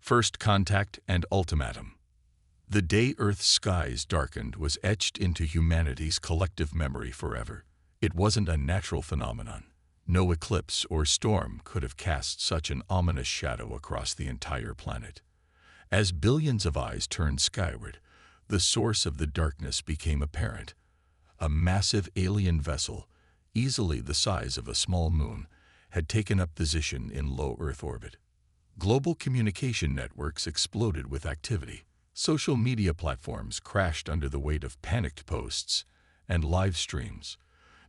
First Contact and Ultimatum. The day Earth's skies darkened was etched into humanity's collective memory forever. It wasn't a natural phenomenon. No eclipse or storm could have cast such an ominous shadow across the entire planet. As billions of eyes turned skyward, the source of the darkness became apparent. A massive alien vessel, easily the size of a small moon, had taken up position in low Earth orbit. Global communication networks exploded with activity. Social media platforms crashed under the weight of panicked posts and live streams.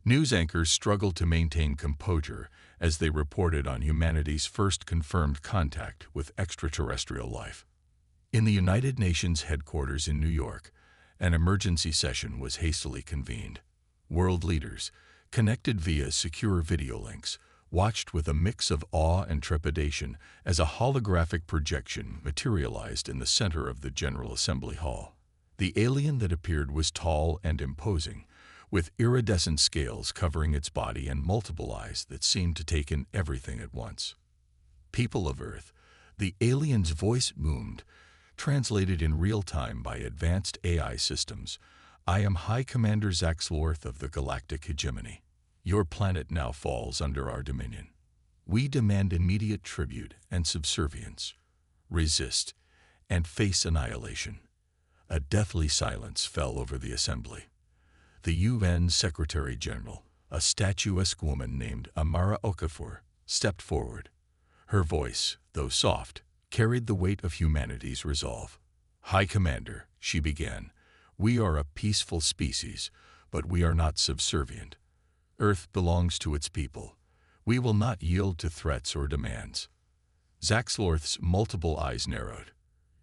News anchors struggled to maintain composure as they reported on humanity's first confirmed contact with extraterrestrial life. In the United Nations headquarters in New York, an emergency session was hastily convened. World leaders, connected via secure video links, watched with a mix of awe and trepidation as a holographic projection materialized in the center of the General Assembly Hall. The alien that appeared was tall and imposing, with iridescent scales covering its body and multiple eyes that seemed to take in everything at once. People of Earth, the alien's voice boomed, translated in real time by advanced AI systems. I am High Commander Zaxlorth of the Galactic Hegemony. Your planet now falls under our dominion. We demand immediate tribute and subservience. Resist and face annihilation. A deathly silence fell over the assembly. The UN Secretary-General, a statuesque woman named Amara Okafor, stepped forward. Her voice, though soft, carried the weight of humanity's resolve. High Commander, she began, we are a peaceful species, but we are not subservient. Earth belongs to its people. We will not yield to threats or demands. Zaxlorth's multiple eyes narrowed.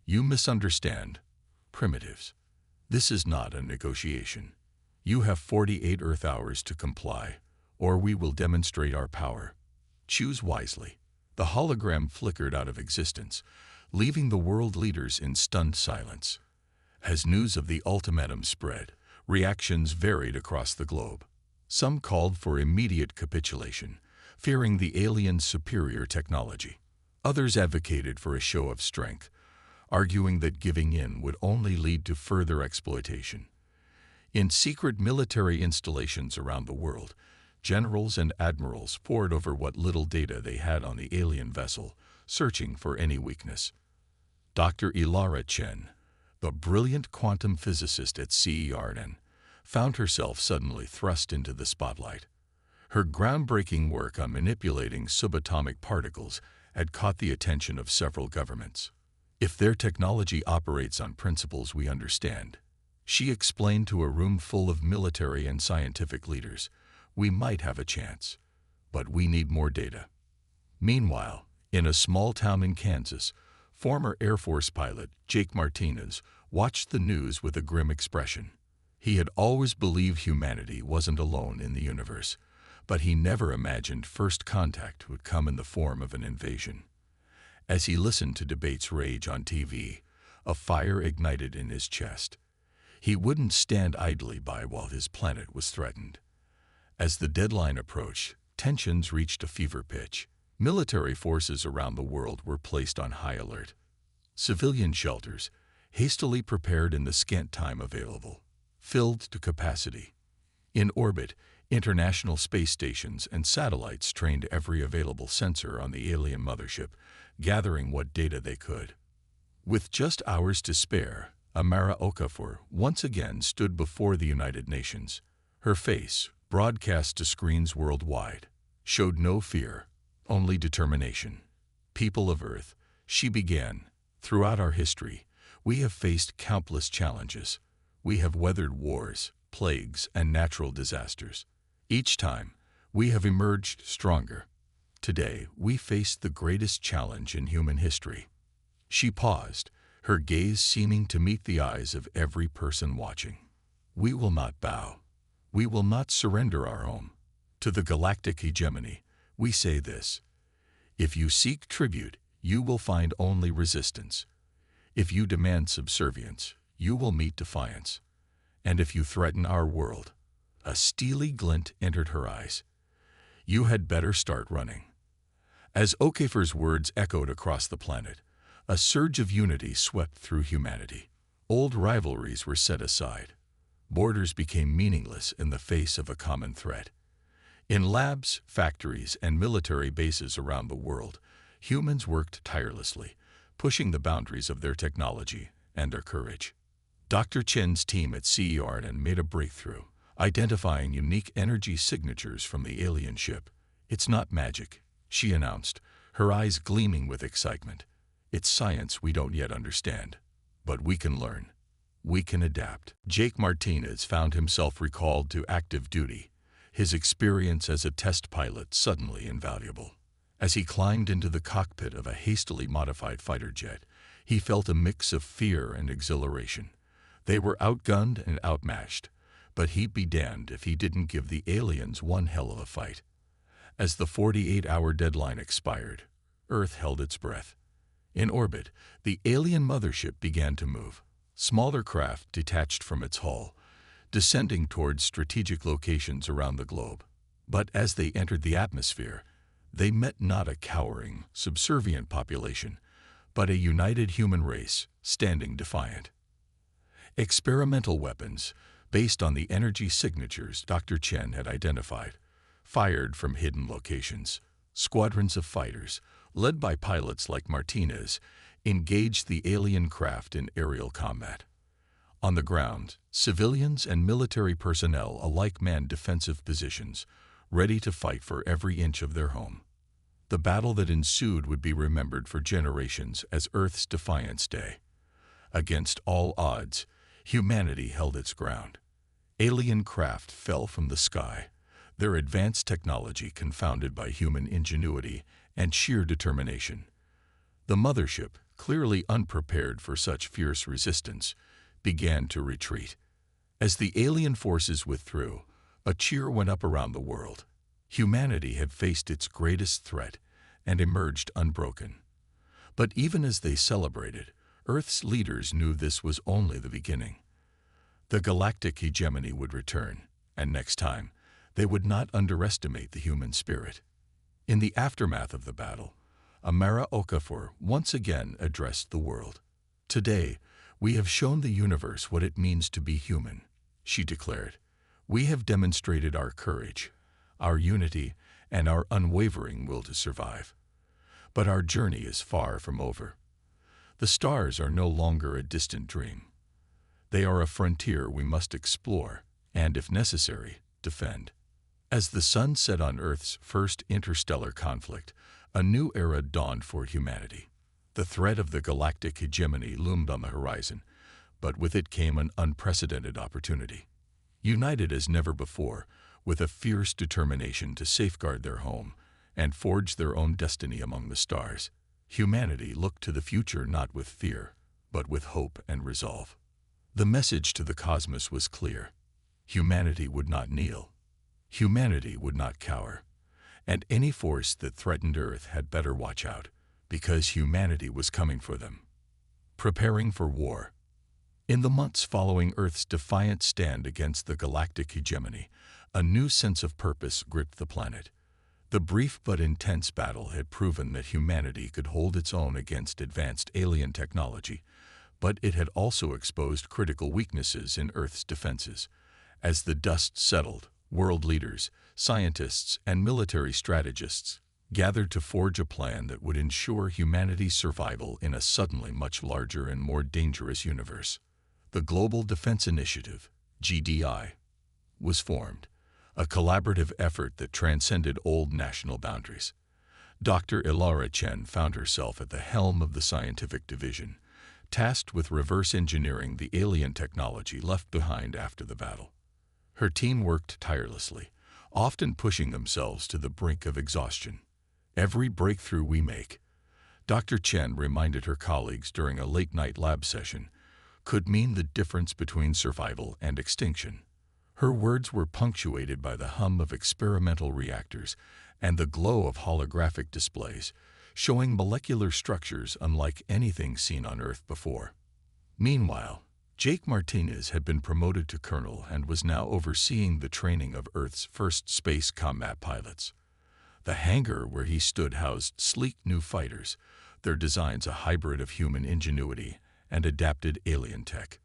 You misunderstand. Primitives. This is not a negotiation. You have 48 Earth hours to comply, or we will demonstrate our power. Choose wisely. The hologram flickered out of existence, leaving the world leaders in stunned silence. As news of the ultimatum spread, reactions varied across the globe. Some called for immediate capitulation, fearing the alien's superior technology. Others advocated for a show of strength, arguing that giving in would only lead to further exploitation. In secret military installations around the world, generals and admirals pored over what little data they had on the alien vessel, searching for any weakness. Dr. Ilara Chen, the brilliant quantum physicist at CERN, found herself suddenly thrust into the spotlight. Her groundbreaking work on manipulating subatomic particles had caught the attention of several governments. If their technology operates on principles we understand, she explained to a room full of military and scientific leaders, we might have a chance, but we need more data. Meanwhile, in a small town in Kansas, former Air Force pilot Jake Martinez watched the news with a grim expression. He had always believed humanity wasn't alone in the universe, but he never imagined first contact would come in the form of an invasion. As he listened to debates rage on TV, a fire ignited in his chest. He wouldn't stand idly by while his planet was threatened. As the deadline approached, tensions reached a fever pitch. Military forces around the world were placed on high alert. Civilian shelters, hastily prepared in the scant time available, filled to capacity. In orbit, international space stations and satellites trained every available sensor on the alien mothership, gathering what data they could. With just hours to spare, Amara Okafor once again stood before the United Nations. Her face, broadcast to screens worldwide, showed no fear, only determination. People of Earth, she began, throughout our history, we have faced countless challenges. We have weathered wars, plagues, and natural disasters. Each time, we have emerged stronger. Today, we face the greatest challenge in human history. She paused, her gaze seeming to meet the eyes of every person watching. We will not bow. We will not surrender our home. To the galactic hegemony, we say this: if you seek tribute, you will find only resistance. If you demand subservience, you will meet defiance. And if you threaten our world, a steely glint entered her eyes. You had better start running. As Okafor's words echoed across the planet, A surge of unity swept through humanity. Old rivalries were set aside. Borders became meaningless in the face of a common threat. In labs, factories, and military bases around the world, humans worked tirelessly, pushing the boundaries of their technology and their courage. Dr. Chen's team at CERN made a breakthrough, identifying unique energy signatures from the alien ship. "It's not magic," she announced, her eyes gleaming with excitement. "It's science we don't yet understand. But we can learn. We can adapt." Jake Martinez found himself recalled to active duty, his experience as a test pilot suddenly invaluable. As he climbed into the cockpit of a hastily modified fighter jet, he felt a mix of fear and exhilaration. They were outgunned and outmatched, but he'd be damned if he didn't give the aliens one hell of a fight. As the 48-hour deadline expired, Earth held its breath. In orbit, the alien mothership began to move. Smaller craft detached from its hull, descending towards strategic locations around the globe. But as they entered the atmosphere, they met not a cowering, subservient population, but a united human race standing defiant. Experimental weapons, based on the energy signatures Dr. Chen had identified, fired from hidden locations. Squadrons of fighters, led by pilots like Martinez, engaged the alien craft in aerial combat. On the ground, civilians and military personnel alike manned defensive positions, ready to fight for every inch of their home. The battle that ensued would be remembered for generations as Earth's Defiance Day. Against all odds, humanity held its ground. Alien craft fell from the sky, their advanced technology confounded by human ingenuity and sheer determination. The mothership, clearly unprepared for such fierce resistance, began to retreat. As the alien forces withdrew, a cheer went up around the world. Humanity had faced its greatest threat and emerged unbroken. But even as they celebrated, Earth's leaders knew this was only the beginning. The galactic hegemony would return, and next time, they would not underestimate the human spirit. In the aftermath of the battle, Amara Okafor once again addressed the world. "Today, we have shown the universe what it means to be human," she declared. "We have demonstrated our courage, our unity, and our unwavering will to survive. But our journey is far from over. The stars are no longer a distant dream. They are a frontier we must explore and, if necessary, defend." As the sun set on Earth's first interstellar conflict, a new era dawned for humanity. The threat of the galactic hegemony loomed on the horizon, but with it came an unprecedented opportunity. United as never before, with a fierce determination to safeguard their home and forge their own destiny among the stars, humanity looked to the future not with fear, but with hope and resolve. The message to the cosmos was clear. Humanity would not kneel. Humanity would not cower. And any force that threatened Earth had better watch out, because humanity was coming for them. Preparing for war. In the months following Earth's defiant stand against the galactic hegemony, a new sense of purpose gripped the planet. The brief but intense battle had proven that humanity could hold its own against advanced alien technology, but it had also exposed critical weaknesses in Earth's defenses. As the dust settled, world leaders, scientists, and military strategists gathered to forge a plan that would ensure humanity's survival in a suddenly much larger and more dangerous universe. The Global Defense Initiative, GDI, was formed, a collaborative effort that transcended old national boundaries. Dr. Ilara Chen found herself at the helm of the scientific division, tasked with reverse engineering the alien technology left behind after the battle. Her team worked tirelessly, often pushing themselves to the brink of exhaustion. "Every breakthrough we make," Dr. Chen reminded her colleagues during a late-night lab session, "could mean the difference between survival and extinction." Her words were punctuated by the hum of experimental reactors and the glow of holographic displays, showing molecular structures unlike anything seen on Earth before. Meanwhile, Jake Martinez had been promoted to colonel and was now overseeing the training of Earth's first space combat pilots. The hangar where he stood housed sleek new fighters, their designs a hybrid of human ingenuity and adapted alien tech.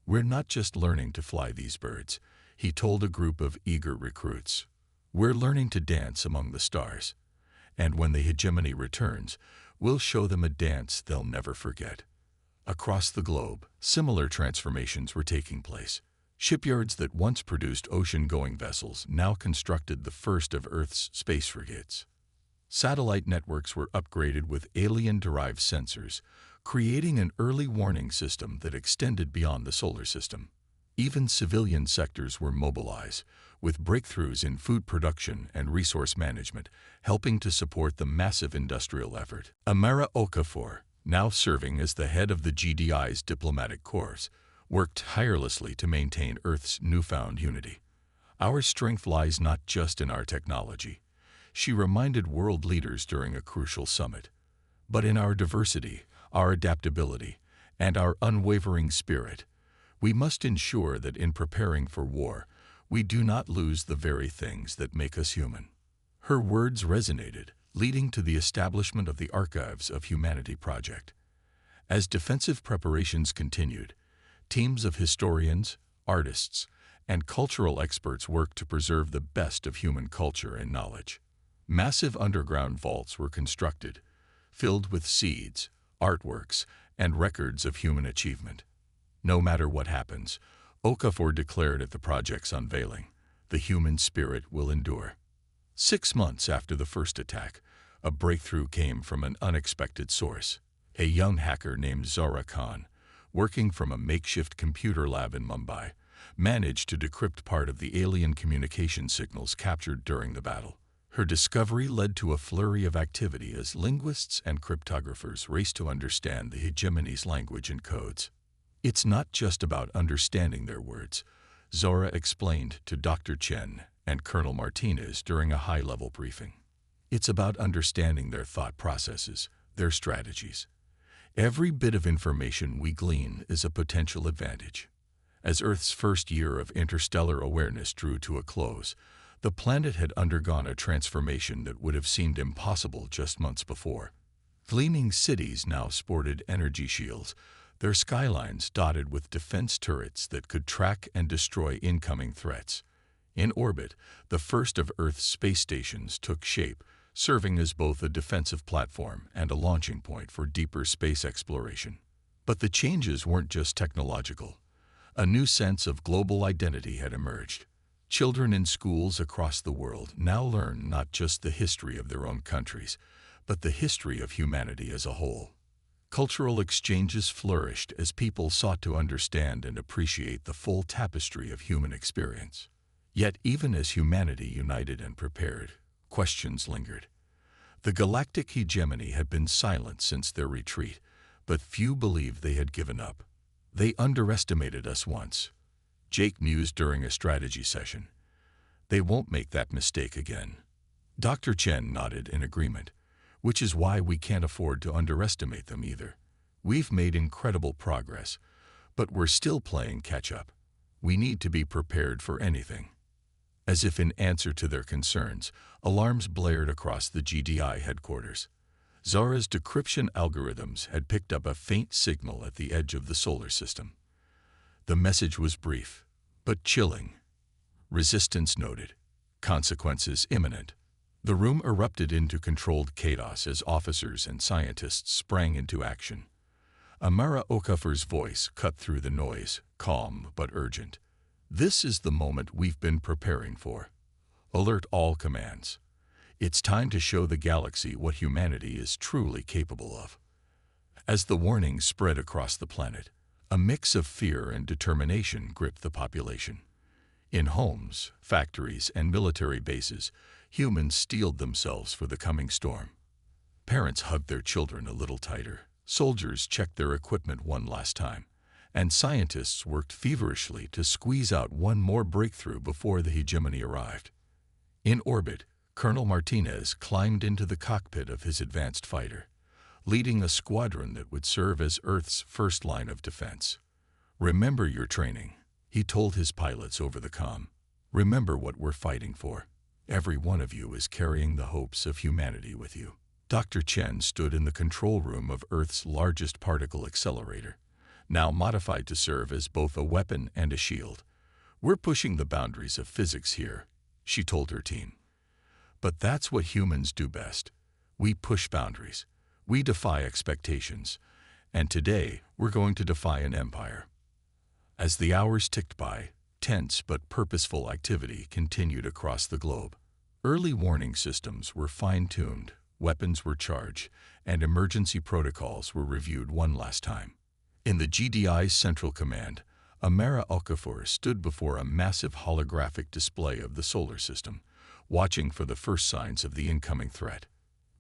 "We're not just learning to fly these birds," he told a group of eager recruits. "We're learning to dance among the stars. And when the hegemony returns, we'll show them a dance they'll never forget." Across the globe, similar transformations were taking place. Shipyards that once produced ocean-going vessels now constructed the first of Earth's space frigates. Satellite networks were upgraded with alien-derived sensors, creating an early warning system that extended beyond the solar system. Even civilian sectors were mobilized, with breakthroughs in food production and resource management helping to support the massive industrial effort. Amara Okafor, now serving as the head of the GDI's diplomatic corps, worked tirelessly to maintain Earth's newfound unity. "Our strength lies not just in our technology," she reminded world leaders during a crucial summit, "but in our diversity, our adaptability, and our unwavering spirit. We must ensure that in preparing for war, we do not lose the very things that make us human." Her words resonated, leading to the establishment of the Archives of Humanity project. As defensive preparations continued, teams of historians, artists, and cultural experts worked to preserve the best of human culture and knowledge. Massive underground vaults were constructed, filled with seeds, artworks, and records of human achievement. "No matter what happens," Okafor declared at the project's unveiling, "the human spirit will endure." 6 months after the first attack, a breakthrough came from an unexpected source. A young hacker named Zara Khan, working from a makeshift computer lab in Mumbai, managed to decrypt part of the alien communication signals captured during the battle. Her discovery led to a flurry of activity as linguists and cryptographers raced to understand the hegemony's language and codes. "It's not just about understanding their words," Zora explained to Dr. Chen and Colonel Martinez during a high-level briefing. "It's about understanding their thought processes, their strategies. Every bit of information we glean is a potential advantage." As Earth's first year of interstellar awareness drew to a close, the planet had undergone a transformation that would have seemed impossible just months before. Gleaming cities now sported energy shields, their skylines dotted with defense turrets that could track and destroy incoming threats. In orbit, the first of Earth's space stations took shape, serving as both a defensive platform and a launching point for deeper space exploration. But the changes weren't just technological. A new sense of global identity had emerged. Children in schools across the world now learn not just the history of their own countries, but the history of humanity as a whole. Cultural exchanges flourished as people sought to understand and appreciate the full tapestry of human experience. Yet even as humanity united and prepared, questions lingered. The galactic hegemony had been silent since their retreat, but few believed they had given up. "They underestimated us once," Jake mused during a strategy session. "They won't make that mistake again." Dr. Chen nodded in agreement, "which is why we can't afford to underestimate them either. We've made incredible progress, but we're still playing catch-up. We need to be prepared for anything." As if in answer to their concerns, alarms blared across the GDI headquarters. Zara's decryption algorithms had picked up a faint signal at the edge of the solar system. The message was brief, but chilling. "Resistance noted. Consequences imminent." The room erupted into controlled chaos as officers and scientists sprang into action. Amara Okafor's voice cut through the noise, calm but urgent. "This is the moment we've been preparing for. Alert all commands. It's time to show the galaxy what humanity is truly capable of." As the warning spread across the planet, a mix of fear and determination gripped the population. In homes, factories, and military bases, humans steeled themselves for the coming storm. Parents hugged their children a little tighter, soldiers checked their equipment one last time, and scientists worked feverishly to squeeze out one more breakthrough before the hegemony arrived. In orbit, Colonel Martinez climbed into the cockpit of his advanced fighter, leading a squadron that would serve as Earth's first line of defense. "Remember your training," he told his pilots over the comm. "Remember what we're fighting for. Every one of you is carrying the hopes of humanity with you." Dr. Chen stood in the control room of Earth's largest particle accelerator, now modified to serve as both a weapon and a shield. "We're pushing the boundaries of physics here," she told her team. "But that's what humans do best. We push boundaries. We defy expectations. And today, we're going to defy an empire." As the hours ticked by, tense but purposeful activity continued across the globe. Early warning systems were fine-tuned, weapons were charged, and emergency protocols were reviewed one last time. In the GDI's Central Command, Amara Okafor stood before a massive holographic display of the solar system, watching for the first signs of the incoming threat.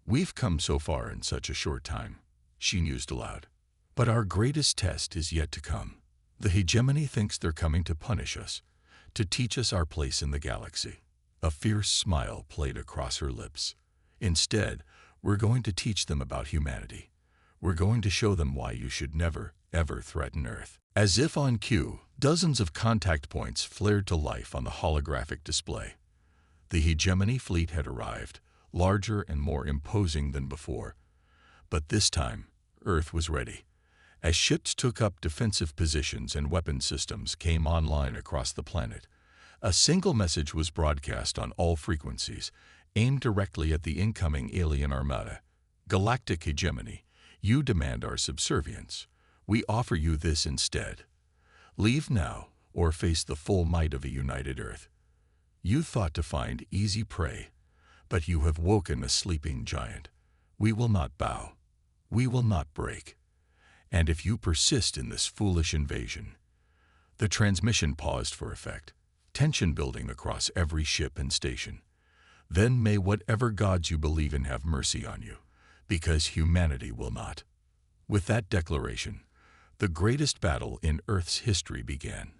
"We've come so far in such a short time," she mused aloud. "But our greatest test is yet to come. The hegemony thinks they're coming to punish us, to teach us our place in the galaxy." A fierce smile played across her lips. "Instead, we're going to teach them about humanity. We're going to show them why you should never, ever threaten Earth." As if on cue, dozens of contact points flared to life on the holographic display. The hegemony fleet had arrived, larger and more imposing than before. But this time, Earth was ready. As ships took up defensive positions and weapon systems came online across the planet, a single message was broadcast on all frequencies, aimed directly at the incoming alien armada. "Galactic hegemony, you demand our subservience. We offer you this instead. Leave now, or face the full might of a united Earth. You thought to find easy prey, but you have woken a sleeping giant. We will not bow. We will not break. And if you persist in this foolish invasion..." The transmission paused for effect, tension building across every ship and station. "Then may whatever gods you believe in have mercy on you, because humanity will not." With that declaration, the greatest battle in Earth's history began.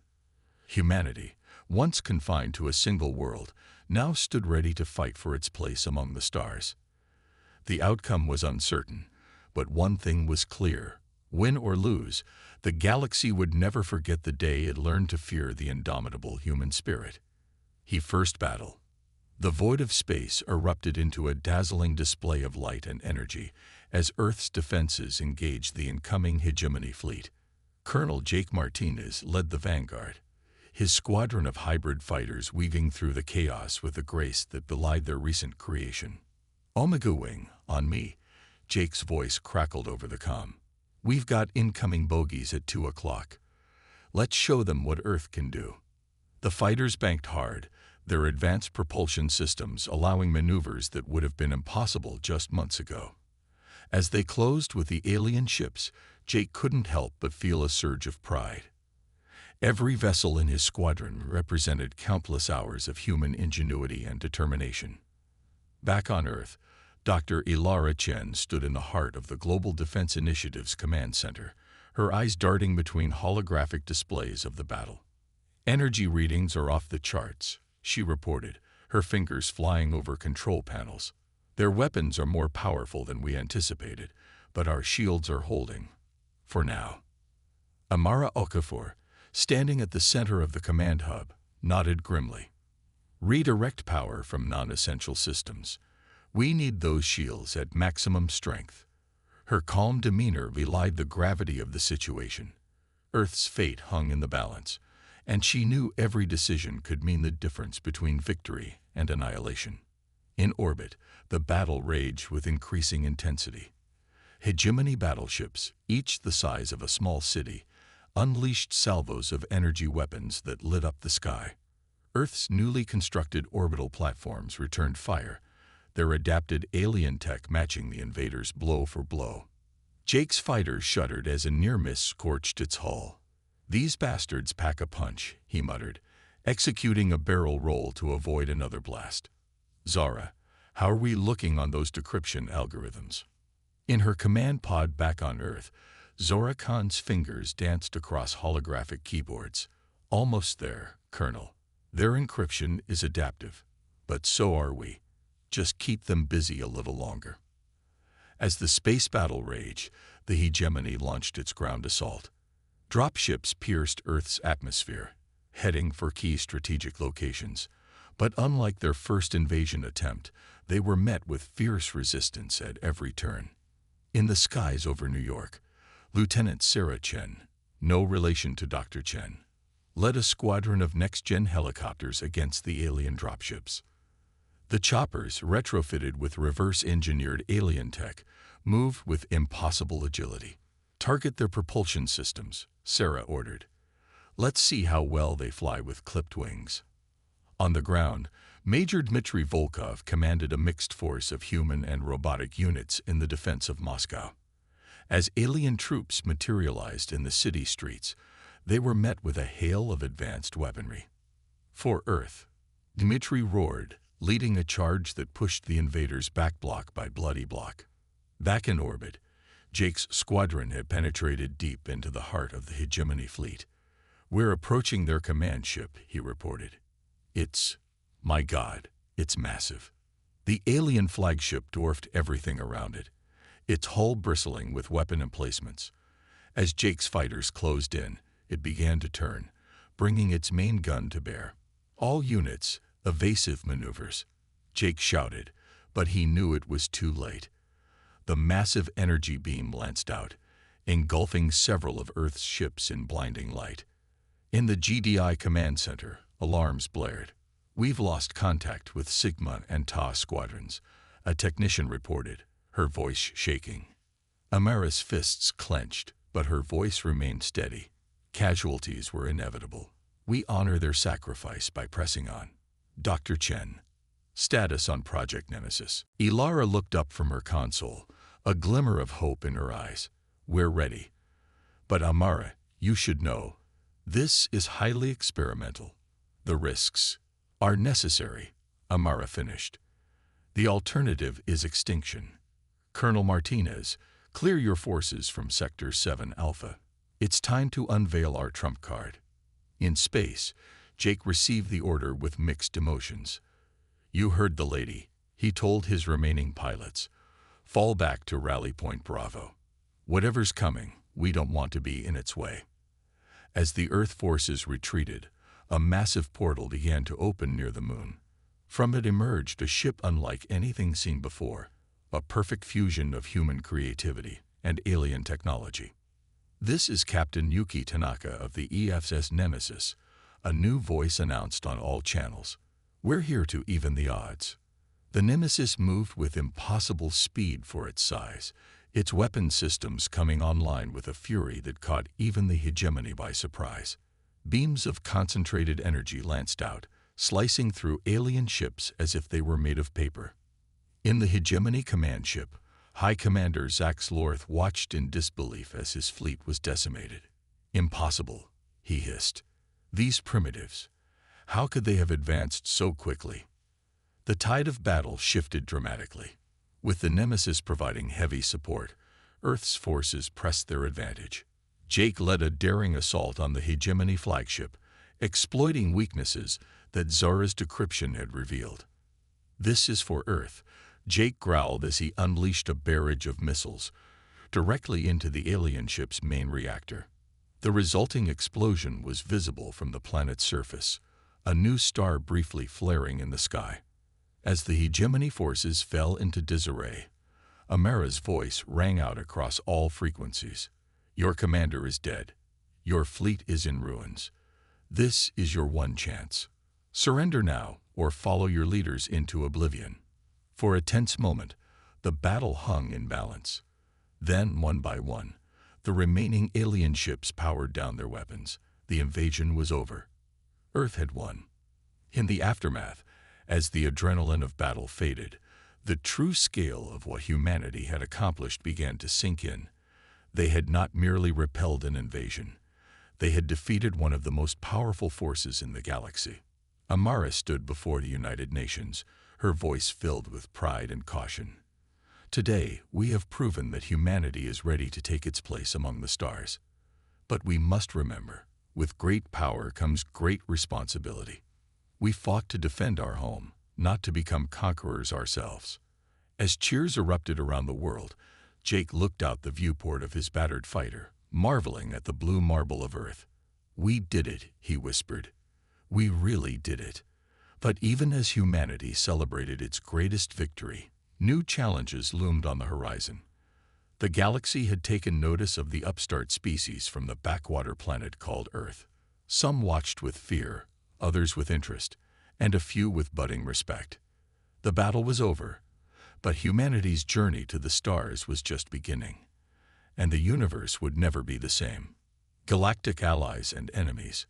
Humanity, once confined to a single world, now stood ready to fight for its place among the stars. The outcome was uncertain, but one thing was clear: win or lose, the galaxy would never forget the day it learned to fear the indomitable human spirit. First battle. The void of space erupted into a dazzling display of light and energy as Earth's defenses engaged the incoming hegemony fleet. Colonel Jake Martinez led the vanguard, his squadron of hybrid fighters weaving through the chaos with a grace that belied their recent creation. "Omega Wing, on me," Jake's voice crackled over the comm. "We've got incoming bogies at 2 o'clock. Let's show them what Earth can do." The fighters banked hard, their advanced propulsion systems allowing maneuvers that would have been impossible just months ago. As they closed with the alien ships, Jake couldn't help but feel a surge of pride. Every vessel in his squadron represented countless hours of human ingenuity and determination. Back on Earth, Dr. Ilara Chen stood in the heart of the Global Defense Initiative's command center, her eyes darting between holographic displays of the battle. "Energy readings are off the charts," she reported, her fingers flying over control panels. "Their weapons are more powerful than we anticipated, but our shields are holding. For now." Amara Okafor, standing at the center of the command hub, nodded grimly. "Redirect power from non-essential systems. We need those shields at maximum strength." Her calm demeanor belied the gravity of the situation. Earth's fate hung in the balance, and she knew every decision could mean the difference between victory and annihilation. In orbit, the battle raged with increasing intensity. Hegemony battleships, each the size of a small city, unleashed salvos of energy weapons that lit up the sky. Earth's newly constructed orbital platforms returned fire, their adapted alien tech matching the invaders blow for blow. Jake's fighters shuddered as a near miss scorched its hull. "These bastards pack a punch," he muttered, executing a barrel roll to avoid another blast. "Zara, how are we looking on those decryption algorithms?" In her command pod back on Earth, Zora Khan's fingers danced across holographic keyboards. "Almost there, Colonel. Their encryption is adaptive, but so are we. Just keep them busy a little longer." As the space battle raged, the hegemony launched its ground assault. Dropships pierced Earth's atmosphere, heading for key strategic locations. But unlike their first invasion attempt, They were met with fierce resistance at every turn. In the skies over New York, Lieutenant Sarah Chen, no relation to Dr. Chen, led a squadron of next-gen helicopters against the alien dropships. The choppers, retrofitted with reverse-engineered alien tech, moved with impossible agility. "Target their propulsion systems," Sarah ordered. "Let's see how well they fly with clipped wings." On the ground, Major Dmitry Volkov commanded a mixed force of human and robotic units in the defense of Moscow. As alien troops materialized in the city streets, they were met with a hail of advanced weaponry. "For Earth," Dmitry roared, leading a charge that pushed the invaders back block by bloody block. Back in orbit, Jake's squadron had penetrated deep into the heart of the hegemony fleet. "We're approaching their command ship," he reported. My God, it's massive." The alien flagship dwarfed everything around it, its hull bristling with weapon emplacements. As Jake's fighters closed in, it began to turn, bringing its main gun to bear. "All units, evasive maneuvers," Jake shouted, but he knew it was too late. The massive energy beam lanced out, engulfing several of Earth's ships in blinding light. In the GDI command center, alarms blared. "We've lost contact with Sigma and Tau squadrons," a technician reported, her voice shaking. Amara's fists clenched, but her voice remained steady. "Casualties were inevitable. We honor their sacrifice by pressing on." Dr. Chen. Status on Project Nemesis. Ilara looked up from her console, a glimmer of hope in her eyes. "We're ready. But Amara, you should know, this is highly experimental. The risks are necessary," Amara finished. "The alternative is extinction. Colonel Martinez, clear your forces from Sector 7 Alpha. It's time to unveil our trump card." In space, Jake received the order with mixed emotions. "You heard the lady," he told his remaining pilots. "Fall back to Rally Point Bravo. Whatever's coming, we don't want to be in its way." As the Earth forces retreated, a massive portal began to open near the moon. From it emerged a ship unlike anything seen before, a perfect fusion of human creativity and alien technology. "This is Captain Yuki Tanaka of the EFS Nemesis," a new voice announced on all channels. "We're here to even the odds." The Nemesis moved with impossible speed for its size, its weapon systems coming online with a fury that caught even the hegemony by surprise. Beams of concentrated energy lanced out, slicing through alien ships as if they were made of paper. In the hegemony command ship, High Commander Zax Lorth watched in disbelief as his fleet was decimated. "Impossible," he hissed. "These primitives, how could they have advanced so quickly?" The tide of battle shifted dramatically. With the Nemesis providing heavy support, Earth's forces pressed their advantage. Jake led a daring assault on the hegemony flagship, exploiting weaknesses that Zara's decryption had revealed. "This is for Earth," Jake growled as he unleashed a barrage of missiles directly into the alien ship's main reactor. The resulting explosion was visible from the planet's surface, a new star briefly flaring in the sky. As the hegemony forces fell into disarray, Amara's voice rang out across all frequencies. "Your commander is dead. Your fleet is in ruins. This is your one chance. Surrender now or follow your leaders into oblivion." For a tense moment, the battle hung in balance. Then, one by one, the remaining alien ships powered down their weapons. The invasion was over. Earth had won. In the aftermath, as the adrenaline of battle faded, the true scale of what humanity had accomplished began to sink in. They had not merely repelled an invasion. They had defeated one of the most powerful forces in the galaxy. Amara stood before the United Nations, her voice filled with pride and caution. "Today, we have proven that humanity is ready to take its place among the stars. But we must remember, with great power comes great responsibility. We fought to defend our home, not to become conquerors ourselves." As cheers erupted around the world, Jake looked out the viewport of his battered fighter, marveling at the blue marble of Earth. "We did it," he whispered. "We really did it. But even as humanity celebrated its greatest victory, new challenges loomed on the horizon. The galaxy had taken notice of the upstart species from the backwater planet called Earth. Some watched with fear, others with interest, and a few with budding respect. The battle was over, but humanity's journey to the stars was just beginning, and the universe would never be the same. Galactic allies and enemies.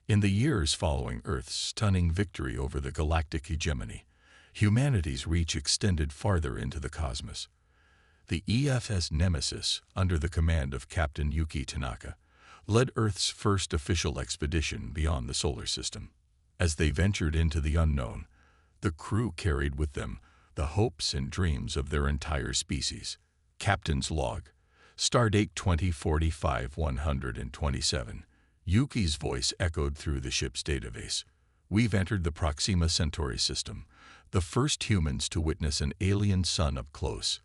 In the years following Earth's stunning victory over the galactic hegemony, humanity's reach extended farther into the cosmos. The EFS Nemesis, under the command of Captain Yuki Tanaka, led Earth's first official expedition beyond the solar system. As they ventured into the unknown, the crew carried with them the hopes and dreams of their entire species. Captain's Log, Stardate 2045-127. Yuki's voice echoed through the ship's database. We've entered the Proxima Centauri system, the first humans to witness an alien sun up close.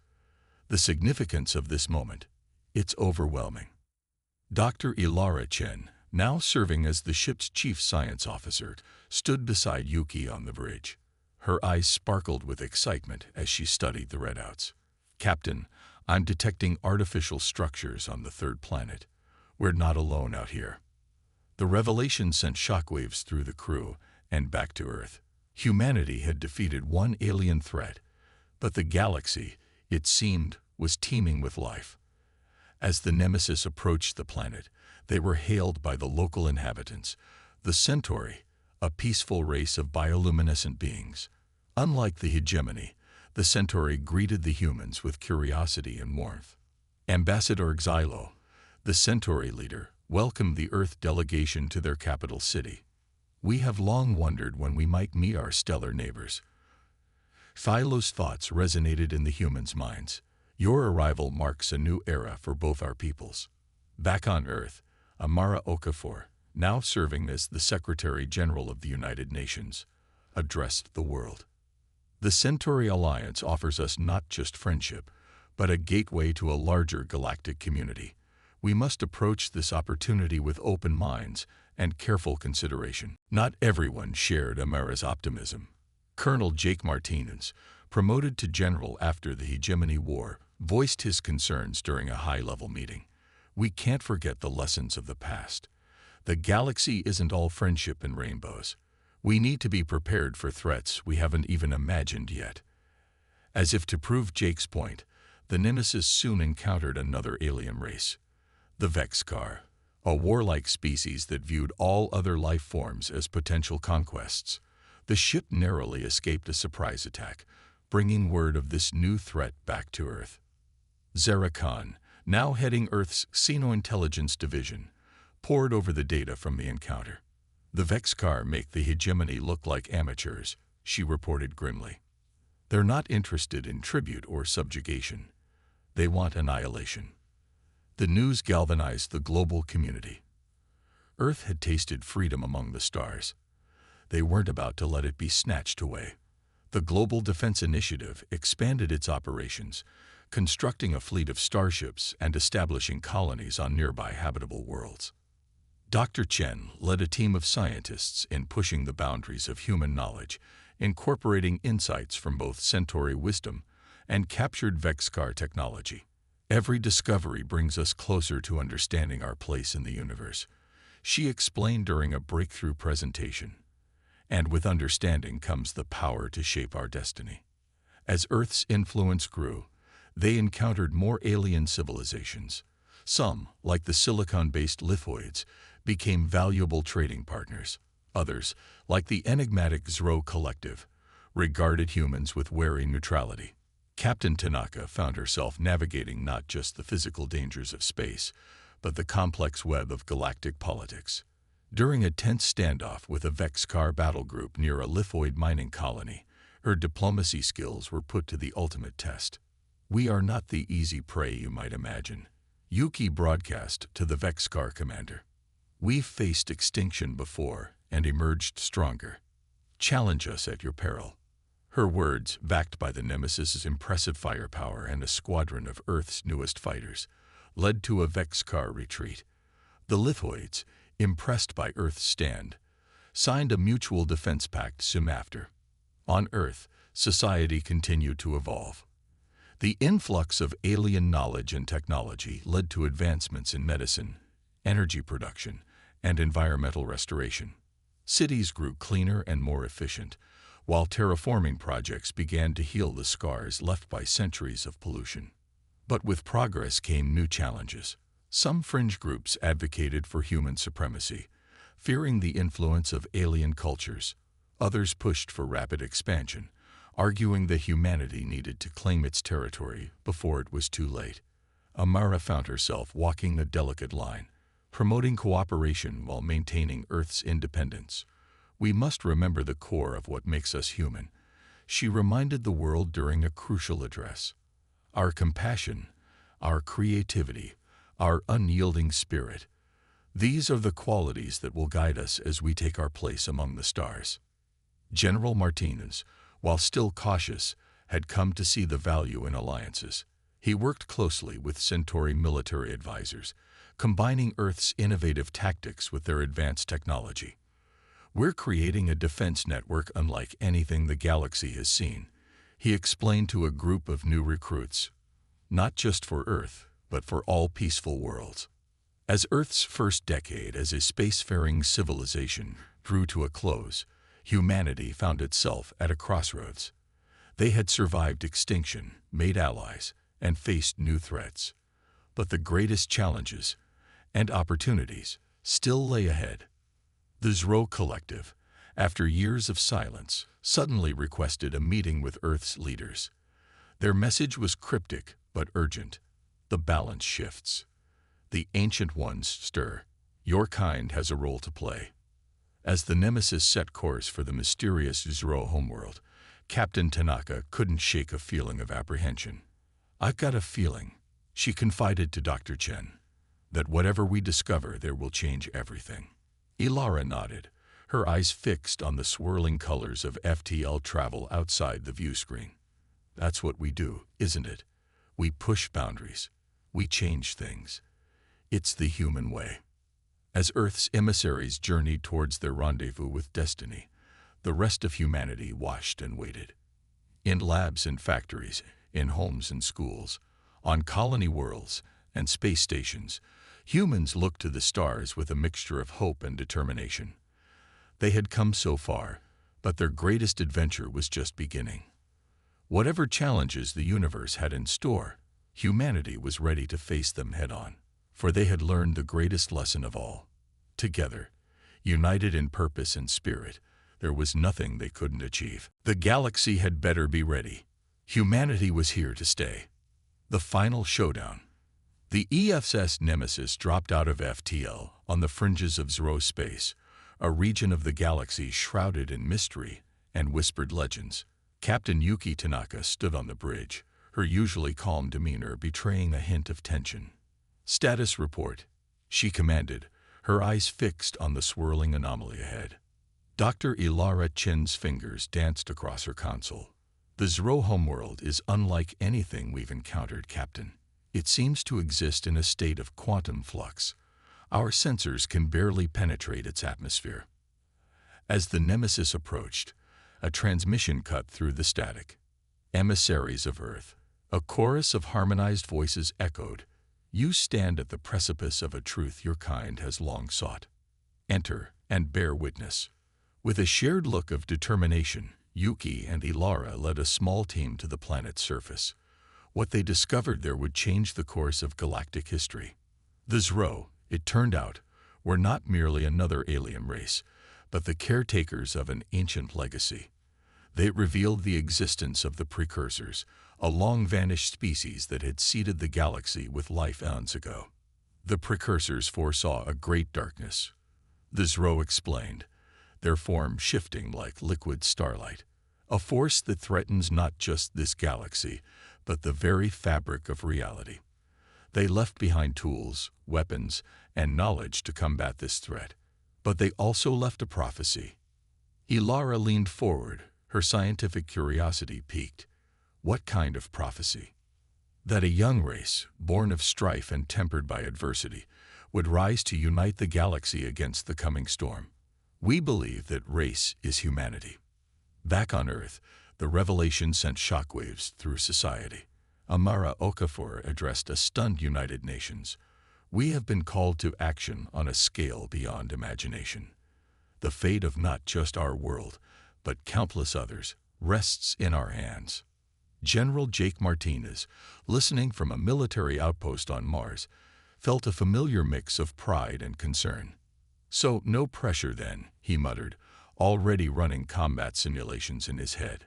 The significance of this moment, it's overwhelming. Dr. Ilara Chen, now serving as the ship's chief science officer, stood beside Yuki on the bridge. Her eyes sparkled with excitement as she studied the readouts. Captain, I'm detecting artificial structures on the third planet. We're not alone out here. The revelation sent shockwaves through the crew and back to Earth. Humanity had defeated one alien threat, but the galaxy, it seemed, was teeming with life. As the Nemesis approached the planet, they were hailed by the local inhabitants, the Centauri, a peaceful race of bioluminescent beings. Unlike the hegemony, the Centauri greeted the humans with curiosity and warmth. Ambassador Xylo, the Centauri leader, welcomed the Earth delegation to their capital city. We have long wondered when we might meet our stellar neighbors. Xylo's thoughts resonated in the humans' minds. Your arrival marks a new era for both our peoples. Back on Earth, Amara Okafor, now serving as the Secretary General of the United Nations, addressed the world. The Centauri Alliance offers us not just friendship, but a gateway to a larger galactic community. We must approach this opportunity with open minds and careful consideration. Not everyone shared Amara's optimism. Colonel Jake Martinez, promoted to general after the Hegemony War, voiced his concerns during a high-level meeting. We can't forget the lessons of the past. The galaxy isn't all friendship and rainbows. We need to be prepared for threats we haven't even imagined yet. As if to prove Jake's point, the Nemesis soon encountered another alien race, the Vexkar, a warlike species that viewed all other life forms as potential conquests. The ship narrowly escaped a surprise attack, bringing word of this new threat back to Earth. Zara Khan, now heading Earth's Xeno-Intelligence Division, pored over the data from the encounter. The Vexkar make the hegemony look like amateurs, she reported grimly. They're not interested in tribute or subjugation. They want annihilation. The news galvanized the global community. Earth had tasted freedom among the stars. They weren't about to let it be snatched away. The Global Defense Initiative expanded its operations, constructing a fleet of starships and establishing colonies on nearby habitable worlds. Dr. Chen led a team of scientists in pushing the boundaries of human knowledge, incorporating insights from both Centauri wisdom and captured Vexkar technology. Every discovery brings us closer to understanding our place in the universe, she explained during a breakthrough presentation. And with understanding comes the power to shape our destiny. As Earth's influence grew, they encountered more alien civilizations. Some, like the silicon-based lithoids, became valuable trading partners. Others, like the enigmatic Zro Collective, regarded humans with wary neutrality. Captain Tanaka found herself navigating not just the physical dangers of space, but the complex web of galactic politics. During a tense standoff with a Vexkar battle group near a lithoid mining colony, her diplomacy skills were put to the ultimate test. We are not the easy prey you might imagine, Yuki broadcast to the Vexkar commander. We've faced extinction before and emerged stronger. Challenge us at your peril. Her words, backed by the Nemesis's impressive firepower and a squadron of Earth's newest fighters, led to a Vexkar retreat. The lithoids, impressed by Earth's stand, signed a mutual defense pact soon after. On Earth, society continued to evolve. The influx of alien knowledge and technology led to advancements in medicine, energy production, and environmental restoration. Cities grew cleaner and more efficient, while terraforming projects began to heal the scars left by centuries of pollution. But with progress came new challenges. Some fringe groups advocated for human supremacy, fearing the influence of alien cultures. Others pushed for rapid expansion, arguing that humanity needed to claim its territory before it was too late. Amara found herself walking a delicate line, promoting cooperation while maintaining Earth's independence. We must remember the core of what makes us human, she reminded the world during a crucial address. Our compassion, our creativity, our unyielding spirit. These are the qualities that will guide us as we take our place among the stars. General Martinez, while still cautious, had come to see the value in alliances. He worked closely with Centauri military advisors, combining Earth's innovative tactics with their advanced technology. We're creating a defense network unlike anything the galaxy has seen, he explained to a group of new recruits. Not just for Earth, but for all peaceful worlds. As Earth's first decade as a spacefaring civilization drew to a close, humanity found itself at a crossroads. They had survived extinction, made allies, and faced new threats. But the greatest challenges and opportunities still lay ahead. The Zro Collective, after years of silence, suddenly requested a meeting with Earth's leaders. Their message was cryptic but urgent. The balance shifts. The Ancient Ones stir. Your kind has a role to play. As the Nemesis set course for the mysterious Zro homeworld, Captain Tanaka couldn't shake a feeling of apprehension. I've got a feeling, she confided to Dr. Chen, that whatever we discover there will change everything. Ilara nodded, her eyes fixed on the swirling colors of FTL travel outside the view screen. That's what we do, isn't it? We push boundaries. We change things. It's the human way. As Earth's emissaries journeyed towards their rendezvous with destiny, the rest of humanity watched and waited. In labs and factories, in homes and schools, on colony worlds and space stations, humans looked to the stars with a mixture of hope and determination. They had come so far, but their greatest adventure was just beginning. Whatever challenges the universe had in store, humanity was ready to face them head-on, for they had learned the greatest lesson of all. Together, united in purpose and spirit, there was nothing they couldn't achieve. The galaxy had better be ready. Humanity was here to stay. The final showdown. The EFS Nemesis dropped out of FTL on the fringes of Zro space, a region of the galaxy shrouded in mystery and whispered legends. Captain Yuki Tanaka stood on the bridge, her usually calm demeanor betraying a hint of tension. Status report, she commanded, her eyes fixed on the swirling anomaly ahead. Dr. Ilara Chen's fingers danced across her console. The Zro homeworld is unlike anything we've encountered, Captain. It seems to exist in a state of quantum flux. Our sensors can barely penetrate its atmosphere. As the Nemesis approached, a transmission cut through the static. Emissaries of Earth, a chorus of harmonized voices echoed, "You stand at the precipice of a truth your kind has long sought. Enter and bear witness." With a shared look of determination, Yuki and Ilara led a small team to the planet's surface. What they discovered there would change the course of galactic history. The Zro, it turned out, were not merely another alien race, but the caretakers of an ancient legacy. They revealed the existence of the precursors, a long-vanished species that had seeded the galaxy with life eons ago. The precursors foresaw a great darkness. The Zro explained, their form shifting like liquid starlight, a force that threatens not just this galaxy, but the very fabric of reality. They left behind tools, weapons, and knowledge to combat this threat, but they also left a prophecy. Ilara leaned forward, her scientific curiosity piqued. What kind of prophecy? That a young race, born of strife and tempered by adversity, would rise to unite the galaxy against the coming storm. We believe that race is humanity. Back on Earth, the revelation sent shockwaves through society. Amara Okafor addressed a stunned United Nations. We have been called to action on a scale beyond imagination. The fate of not just our world, but countless others, rests in our hands. General Jake Martinez, listening from a military outpost on Mars, felt a familiar mix of pride and concern. "So, no pressure then," he muttered, already running combat simulations in his head.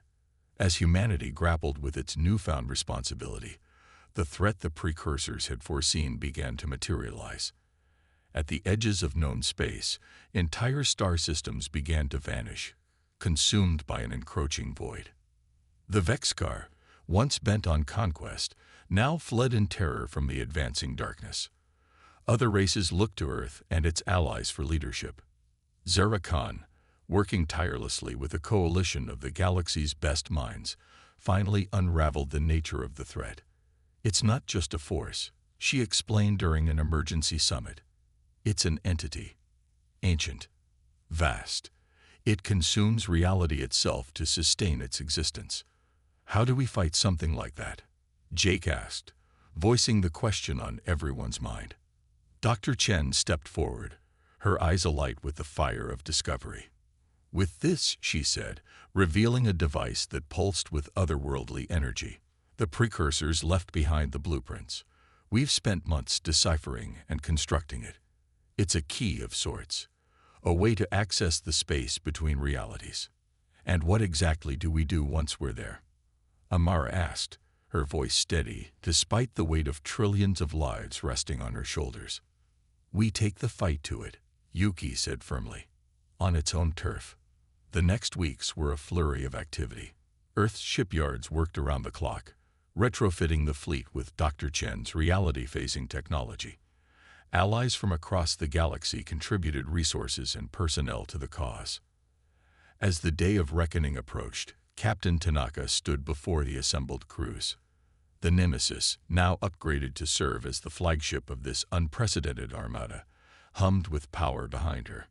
As humanity grappled with its newfound responsibility, the threat the precursors had foreseen began to materialize. At the edges of known space, entire star systems began to vanish, consumed by an encroaching void. The Vexkar, once bent on conquest, now fled in terror from the advancing darkness. Other races looked to Earth and its allies for leadership. Zara Khan, working tirelessly with a coalition of the galaxy's best minds, finally unraveled the nature of the threat. "It's not just a force," she explained during an emergency summit. "It's an entity. Ancient. Vast. It consumes reality itself to sustain its existence." "How do we fight something like that?" Jake asked, voicing the question on everyone's mind. Dr. Chen stepped forward, her eyes alight with the fire of discovery. "With this," she said, revealing a device that pulsed with otherworldly energy. "The precursors left behind the blueprints. We've spent months deciphering and constructing it. It's a key of sorts, a way to access the space between realities." "And what exactly do we do once we're there?" Amara asked, her voice steady despite the weight of trillions of lives resting on her shoulders. "We take the fight to it," Yuki said firmly, "on its own turf." The next weeks were a flurry of activity. Earth's shipyards worked around the clock, retrofitting the fleet with Dr. Chen's reality-phasing technology. Allies from across the galaxy contributed resources and personnel to the cause. As the day of reckoning approached, Captain Tanaka stood before the assembled crews. The Nemesis, now upgraded to serve as the flagship of this unprecedented armada, hummed with power behind her.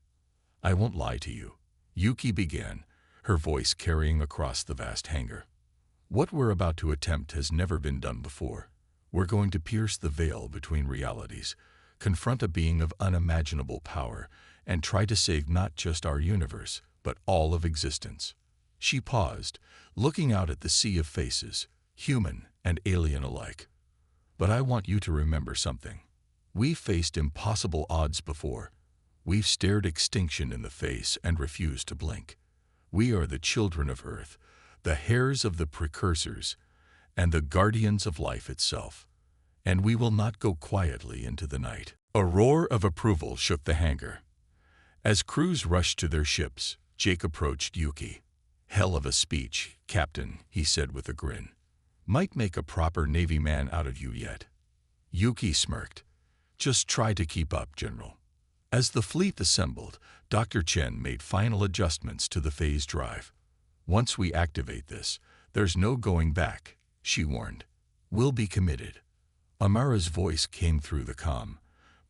"I won't lie to you," Yuki began, her voice carrying across the vast hangar. "What we're about to attempt has never been done before. We're going to pierce the veil between realities, confront a being of unimaginable power, and try to save not just our universe, but all of existence." She paused, looking out at the sea of faces, human and alien alike. "But I want you to remember something. We've faced impossible odds before. We've stared extinction in the face and refused to blink. We are the children of Earth, the heirs of the precursors, and the guardians of life itself. And we will not go quietly into the night." A roar of approval shook the hangar. As crews rushed to their ships, Jake approached Yuki. "Hell of a speech, Captain," he said with a grin. "Might make a proper Navy man out of you yet." Yuki smirked. "Just try to keep up, General." As the fleet assembled, Dr. Chen made final adjustments to the phase drive. "Once we activate this, there's no going back," she warned. "We'll be committed." Amara's voice came through the comm,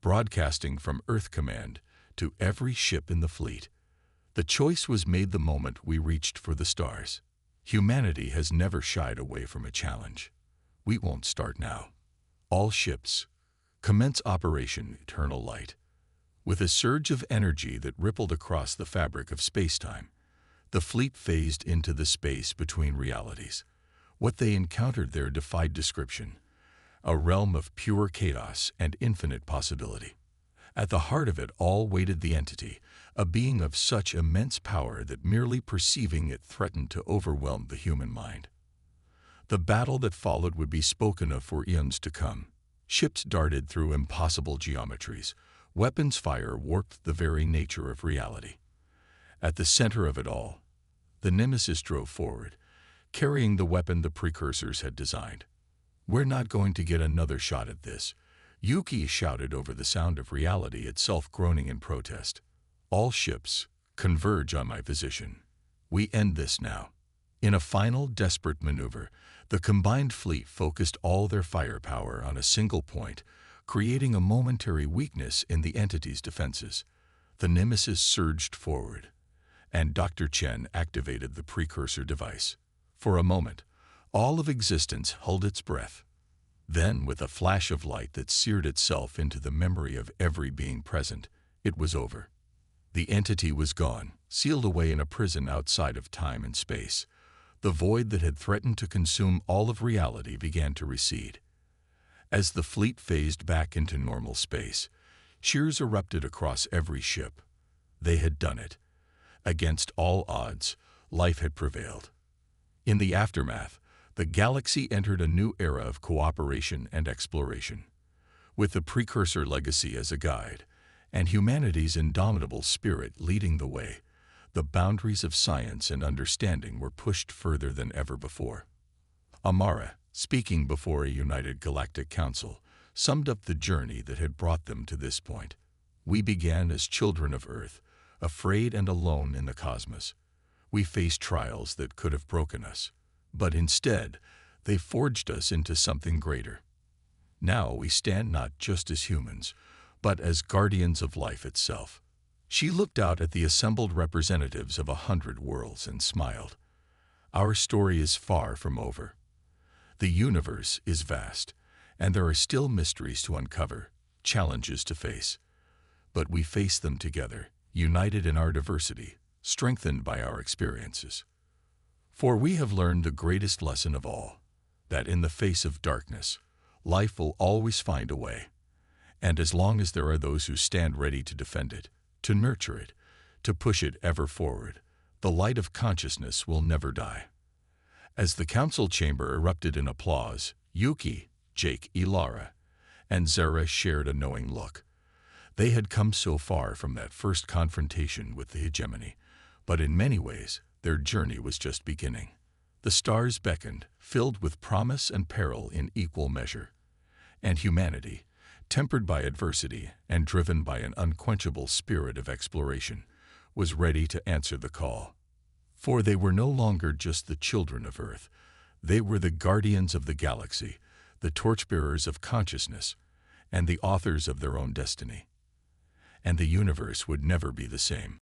broadcasting from Earth Command to every ship in the fleet. "The choice was made the moment we reached for the stars. Humanity has never shied away from a challenge. We won't start now. All ships, commence Operation Eternal Light." With a surge of energy that rippled across the fabric of spacetime, the fleet phased into the space between realities. What they encountered there defied description, a realm of pure chaos and infinite possibility. At the heart of it all waited the entity, a being of such immense power that merely perceiving it threatened to overwhelm the human mind. The battle that followed would be spoken of for eons to come. Ships darted through impossible geometries. Weapons fire warped the very nature of reality. At the center of it all, the Nemesis drove forward, carrying the weapon the precursors had designed. "We're not going to get another shot at this," Yuki shouted over the sound of reality itself groaning in protest. "All ships, converge on my position. We end this now." In a final, desperate maneuver, the combined fleet focused all their firepower on a single point, creating a momentary weakness in the entity's defenses. The nemesis surged forward, and Dr. Chen activated the precursor device. For a moment, all of existence held its breath. Then, with a flash of light that seared itself into the memory of every being present, it was over. The entity was gone, sealed away in a prison outside of time and space. The void that had threatened to consume all of reality began to recede. As the fleet phased back into normal space, cheers erupted across every ship. They had done it. Against all odds, life had prevailed. In the aftermath, the galaxy entered a new era of cooperation and exploration. With the precursor legacy as a guide, and humanity's indomitable spirit leading the way, the boundaries of science and understanding were pushed further than ever before. Amara, speaking before a united galactic council, summed up the journey that had brought them to this point. We began as children of Earth, afraid and alone in the cosmos. We faced trials that could have broken us, but instead, they forged us into something greater. Now we stand not just as humans, but as guardians of life itself. She looked out at the assembled representatives of 100 worlds and smiled. Our story is far from over. The universe is vast, and there are still mysteries to uncover, challenges to face. But we face them together, united in our diversity, strengthened by our experiences. For we have learned the greatest lesson of all, that in the face of darkness, life will always find a way. And as long as there are those who stand ready to defend it, to nurture it, to push it ever forward, the light of consciousness will never die. As the council chamber erupted in applause, Yuki, Jake, Ilara, and Zara shared a knowing look. They had come so far from that first confrontation with the hegemony, but in many ways, their journey was just beginning. The stars beckoned, filled with promise and peril in equal measure. And humanity, tempered by adversity and driven by an unquenchable spirit of exploration, was ready to answer the call. For they were no longer just the children of Earth. They were the guardians of the galaxy, the torchbearers of consciousness, and the authors of their own destiny. And the universe would never be the same.